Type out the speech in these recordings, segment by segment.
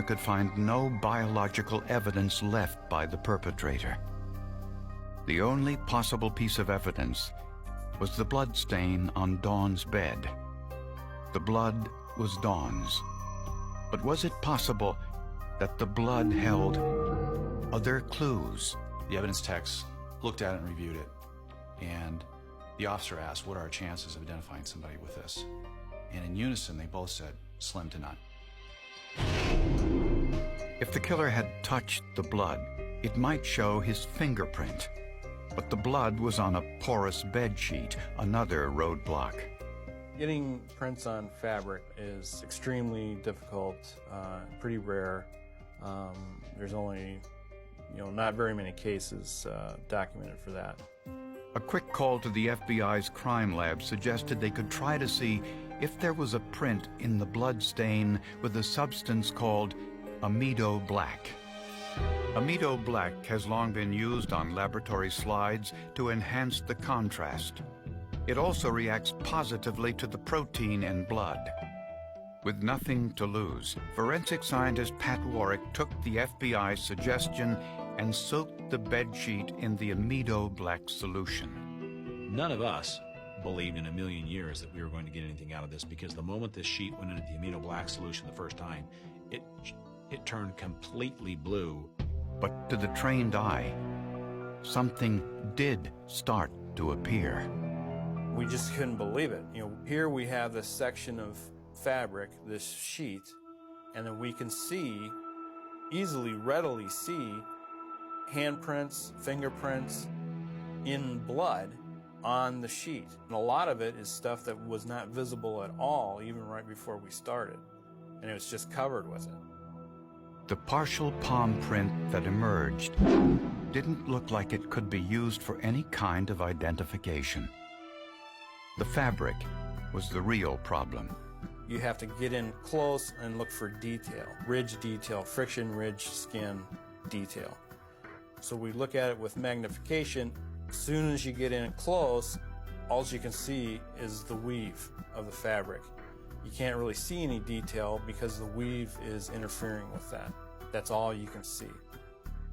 could find no biological evidence left by the perpetrator. The only possible piece of evidence was the blood stain on Dawn's bed. The blood was Dawn's. But was it possible that the blood held other clues? The evidence techs looked at it and reviewed it, and the officer asked, what are our chances of identifying somebody with this? And in unison, they both said, slim to none. If the killer had touched the blood, it might show his fingerprint. But the blood was on a porous bed sheet, another roadblock. Getting prints on fabric is extremely difficult, pretty rare. There's only, not very many cases documented for that. A quick call to the FBI's crime lab suggested they could try to see if there was a print in the blood stain with a substance called amido black. Amido black has long been used on laboratory slides to enhance the contrast. It also reacts positively to the protein in blood. With nothing to lose, forensic scientist Pat Warwick took the FBI's suggestion and soaked the bedsheet in the amido black solution. None of us believed in a million years that we were going to get anything out of this, because the moment this sheet went into the amido black solution the first time, it turned completely blue. But to the trained eye, something did start to appear. We just couldn't believe it. Here we have this section of fabric, this sheet, and then we can see, readily see, handprints, fingerprints in blood on the sheet. And a lot of it is stuff that was not visible at all, even right before we started. And it was just covered with it. The partial palm print that emerged didn't look like it could be used for any kind of identification. The fabric was the real problem. You have to get in close and look for detail, ridge detail, friction ridge skin detail. So we look at it with magnification. As soon as you get in close, all you can see is the weave of the fabric. You can't really see any detail because the weave is interfering with that. That's all you can see.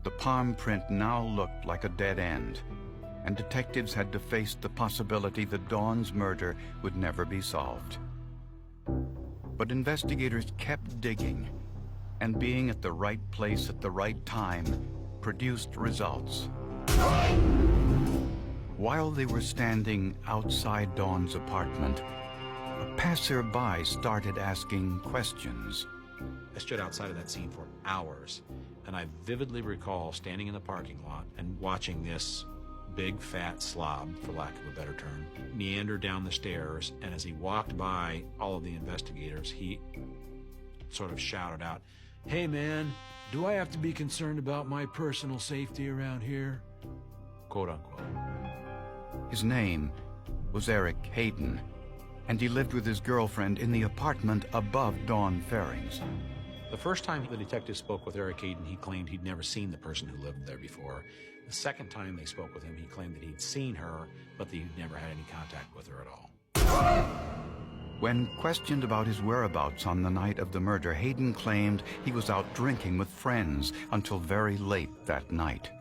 The palm print now looked like a dead end, and detectives had to face the possibility that Dawn's murder would never be solved. But investigators kept digging, and being at the right place at the right time produced results. While they were standing outside Dawn's apartment, a passerby started asking questions. I stood outside of that scene for hours, and I vividly recall standing in the parking lot and watching this big fat slob, for lack of a better term, meander down the stairs, and as he walked by all of the investigators, he sort of shouted out, "Hey man, do I have to be concerned about my personal safety around here?" Quote unquote. His name was Eric Hayden, and he lived with his girlfriend in the apartment above Dawn Fering's. The first time the detective spoke with Eric Hayden, he claimed he'd never seen the person who lived there before. The second time they spoke with him, he claimed that he'd seen her, but that he'd never had any contact with her at all. When questioned about his whereabouts on the night of the murder, Hayden claimed he was out drinking with friends until very late that night.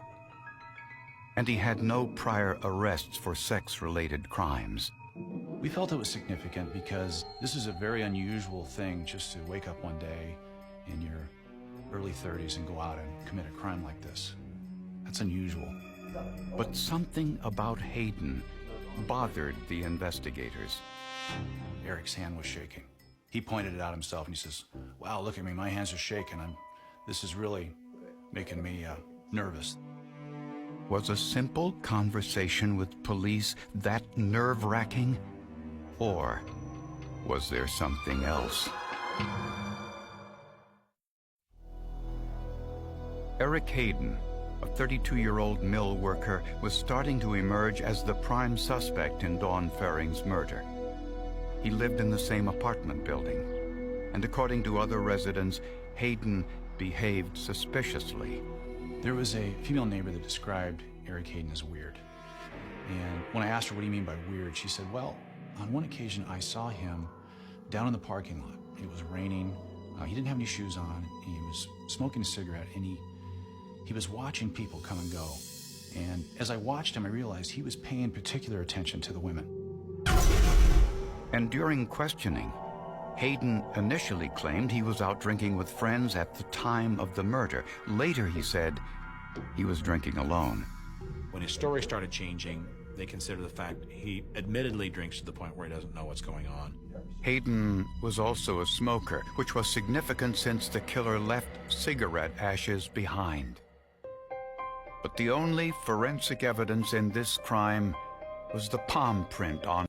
And he had no prior arrests for sex-related crimes. We felt it was significant because this is a very unusual thing, just to wake up one day in your early 30s and go out and commit a crime like this. That's unusual. But something about Hayden bothered the investigators. Eric's hand was shaking. He pointed it out himself and he says, "Wow, look at me, my hands are shaking. This is really making me nervous." Was a simple conversation with police that nerve-wracking? Or was there something else? Eric Hayden, a 32-year-old mill worker, was starting to emerge as the prime suspect in Dawn Fering's murder. He lived in the same apartment building, and according to other residents, Hayden behaved suspiciously. There was a female neighbor that described Eric Hayden as weird. And when I asked her, "What do you mean by weird?" she said, "Well, on one occasion I saw him down in the parking lot. It was raining He didn't have any shoes on. He was smoking a cigarette, and he was watching people come and go. And as I watched him, I realized he was paying particular attention to the women. And during questioning, Hayden initially claimed he was out drinking with friends at the time of the murder. Later, he said he was drinking alone. When his story started changing, they consider the fact he admittedly drinks to the point where he doesn't know what's going on. Hayden was also a smoker, which was significant since the killer left cigarette ashes behind. But the only forensic evidence in this crime was the palm print on